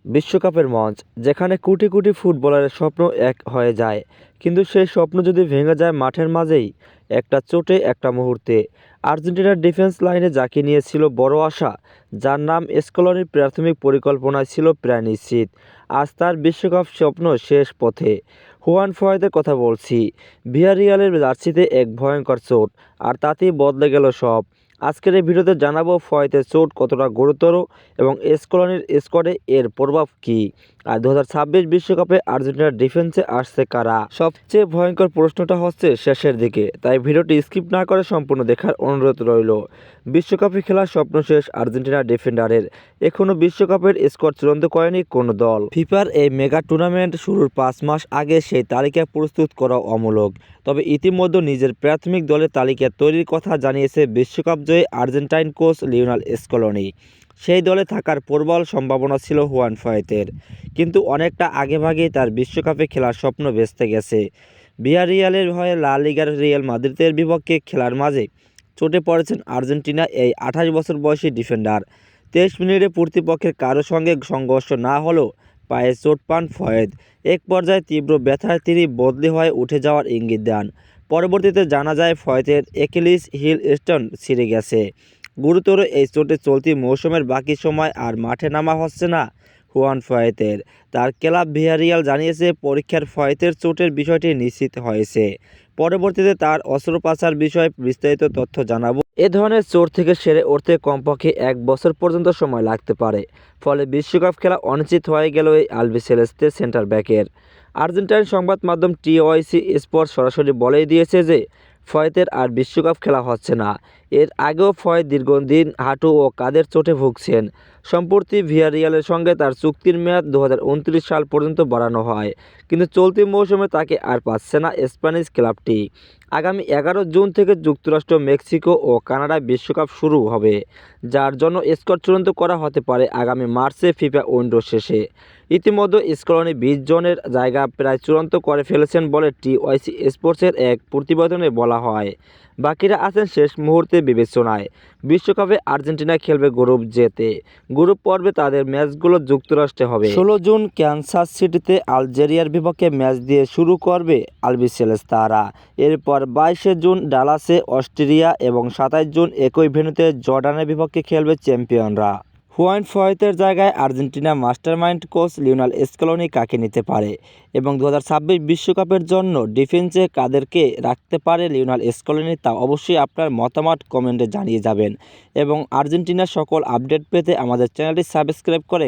বিশ্বকাপের মঞ্চ, যেখানে কোটি কোটি ফুটবলারের স্বপ্ন এক হয়ে যায়, কিন্তু সেই স্বপ্ন যদি ভেঙে যায় মাঠের মাঝেই, একটা চোটে, একটা মুহূর্তে। আর্জেন্টিনার ডিফেন্স লাইনে যাকে নিয়ে ছিল বড় আশা, যার নাম স্কলনির প্রাথমিক পরিকল্পনায় ছিল প্রায় নিশ্চিত, আজ তার বিশ্বকাপ স্বপ্ন শেষ পথে। হুয়ান ফয়েদের কথা বলছি। ভিয়ারিয়ালের জার্সিতে এক ভয়ঙ্কর চোট, আর তাতেই বদলে গেল সব। আজকের এই ভিডিওতে জানাবো ফয়েদের চোট কতটা গুরুতর এবং স্কলনির স্কোয়াডে এর প্রভাব কী, আর 2026 বিশ্বকাপে আর্জেন্টিনার ডিফেন্সে আসছে কারা। সবচেয়ে ভয়ঙ্কর প্রশ্নটা হচ্ছে শেষের দিকে, তাই ভিডিওটি স্কিপ না করে সম্পূর্ণ দেখার অনুরোধ রইল। বিশ্বকাপে খেলার স্বপ্ন শেষ আর্জেন্টিনার ডিফেন্ডারের, এখনও বিশ্বকাপের স্কোয়াড চূড়ান্ত করেনি কোনো দল। ফিফার এই মেগা টুর্নামেন্ট শুরুর 5 মাস আগে সেই তালিকা প্রস্তুত করা অমূলক। তবে ইতিমধ্যে নিজের প্রাথমিক দলের তালিকা তৈরির কথা জানিয়েছে বিশ্বকাপ জয়ী আর্জেন্টাইন কোচ লিওনেল স্কলনি। সেই দলে থাকার প্রবল সম্ভাবনা ছিল হুয়ান ফয়েতের, কিন্তু অনেকটা আগেভাগেই তার বিশ্বকাপে খেলার স্বপ্ন ভেস্তে গেছে। ভিয়ারিয়ালের হয়ে লা লিগার রিয়াল মাদ্রিদের বিপক্ষে খেলার মাঝে চোটে পড়েছেন আর্জেন্টিনা এই 28 বছর বয়সী ডিফেন্ডার। 23 মিনিটে প্রতিপক্ষের কারো সঙ্গে সংঘর্ষ না হলেও পায়ে চোট পান ফয়েদ। এক পর্যায়ে তীব্র ব্যথায় তিনি বদলি হয়ে উঠে যাওয়ার ইঙ্গিত দেন। পরবর্তীতে জানা যায় ফয়েদের অ্যাকিলিস হিল স্টোন ছিঁড়ে গেছে। গুরুতর এই চোটে চলতি মৌসুমের বাকি সময় আর মাঠে নামা হচ্ছে না হুয়ান ফয়েতের। তার ক্লাব ভিয়ারিয়াল জানিয়েছে পরীক্ষার ফয়েতের চোটের বিষয়টি নিশ্চিত হয়েছে। পরবর্তীতে তার অস্ত্রোপচার বিষয়ে বিস্তারিত তথ্য জানাবো। এ ধরনের চোট থেকে সেরে উঠতে কমপক্ষে 1 বছর পর্যন্ত সময় লাগতে পারে, ফলে বিশ্বকাপ খেলা অনিশ্চিত হয়ে গেল এই আলবিসেলেস্তে সেন্টার ব্যাকের। আর্জেন্টাইন সংবাদ মাধ্যম টিওআইসি স্পোর্টস সরাসরি বলেই দিয়েছে যে ফয়েতের আর বিশ্বকাপ খেলা হচ্ছে না। এর আগেও ফয়েদ দীর্ঘদিন হাঁটু ও কাঁধের চোটে ভুগছেন। সম্প্রতি ভিয়ারিয়ালের সঙ্গে তার চুক্তির মেয়াদ 2029 সাল পর্যন্ত বাড়ানো হয়, কিন্তু চলতি মৌসুমে তাকে আর পাচ্ছে না স্প্যানিশ ক্লাবটি। আগামী 11 জুন থেকে যুক্তরাষ্ট্র, মেক্সিকো ও কানাডায় বিশ্বকাপ শুরু হবে, যার জন্য স্কোয়াড চূড়ান্ত করা হতে পারে আগামী মার্চে ফিফা উইন্ডো শেষে। ইতিমধ্যে স্কলনি 20 জনের জায়গা প্রায় চূড়ান্ত করে ফেলেছেন বলে টিওআইসি স্পোর্টসের এক প্রতিবেদনে বলা হয়। বাকিরা আছেন শেষ মুহূর্তে বিবেচনায়। বিশ্বকাপে আর্জেন্টিনা খেলবে গ্রুপ জেতে। গ্রুপ পর্বে তাদের ম্যাচগুলো যুক্তরাষ্ট্রে হবে। 16 জুন ক্যানসাস সিটিতে আলজেরিয়ার বিপক্ষে ম্যাচ দিয়ে শুরু করবে আলবিসেলেস্তারা। এরপর 22 জুন ডালাসে অস্ট্রিয়া এবং 27 জুন একই ভেন্যুতে জর্ডানের বিপক্ষে খেলবে চ্যাম্পিয়নরা। হুয়ান ফয়েতের জায়গায় Argentina mastermind coach Lionel Scaloni কাকে নিতে পারে এবং 2026 বিশ্বকাপের জন্য ডিফেন্সে কাদেরকে রাখতে পারে লিওনেল স্কলনি, তা অবশ্যই আপনার মতামত কমেন্টে জানিয়ে যাবেন। এবং আর্জেন্টিনার সকল আপডেট পেতে আমাদের চ্যানেলটি সাবস্ক্রাইব করে